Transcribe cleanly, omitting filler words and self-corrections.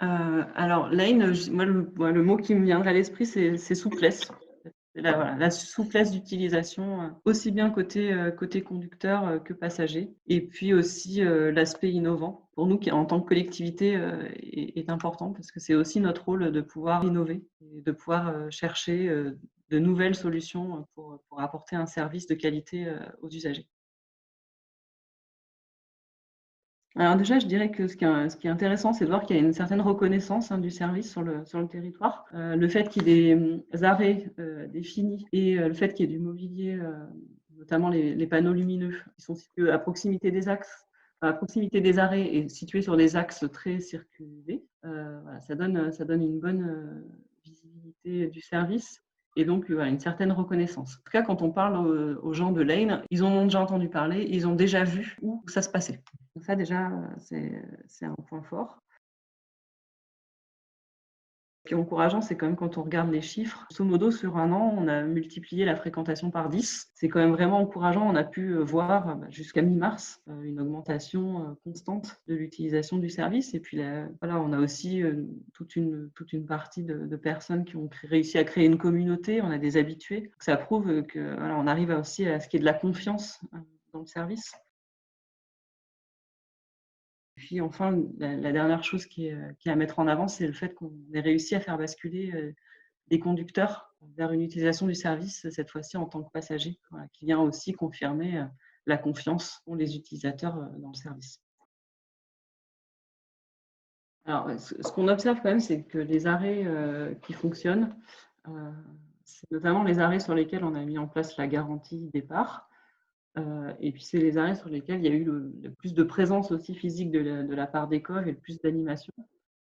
Alors Lane, moi, le mot qui me viendrait à l'esprit, c'est souplesse. C'est la souplesse d'utilisation, aussi bien côté conducteur, que passager et puis aussi, l'aspect innovant. Pour nous qui en tant que collectivité, est important parce que c'est aussi notre rôle de pouvoir innover et de pouvoir, chercher, de nouvelles solutions, pour apporter un service de qualité, aux usagers. Alors déjà, je dirais que ce qui est intéressant, c'est de voir qu'il y a une certaine reconnaissance, hein, du service sur le territoire. Le fait qu'il y ait des, arrêts, définis et le fait qu'il y ait du mobilier, notamment les panneaux lumineux qui sont situés à proximité des axes, à proximité des arrêts et situés sur des axes très circulés, voilà, ça donne une bonne, visibilité du service et donc, voilà, une certaine reconnaissance. En tout cas, quand on parle aux gens de Lane, ils en ont déjà entendu parler, ils ont déjà vu où ça se passait. Donc ça déjà, c'est un point fort. Ce qui est encourageant, c'est quand même quand on regarde les chiffres, grosso modo sur 1 an, on a multiplié la fréquentation par 10. C'est quand même vraiment encourageant. On a pu, voir, jusqu'à mi-mars, une augmentation, constante de l'utilisation du service et puis voilà, on a aussi, toute une partie de personnes qui ont réussi à créer une communauté. On a des habitués. Donc ça prouve, que voilà, on arrive aussi à ce qu'il y ait de la confiance, dans le service. Puis enfin, la dernière chose qui est à mettre en avant, c'est le fait qu'on ait réussi à faire basculer, des conducteurs vers une utilisation du service, cette fois-ci en tant que passager, voilà, qui vient aussi confirmer, la confiance qu'ont les utilisateurs, dans le service. Alors, ce qu'on observe quand même, c'est que les arrêts, qui fonctionnent, heu, c'est notamment les arrêts sur lesquels on a mis en place la garantie départ. Et puis c'est les arrêts sur lesquels il y a eu le plus de présence aussi physique de la part d'écoles et le plus d'animation.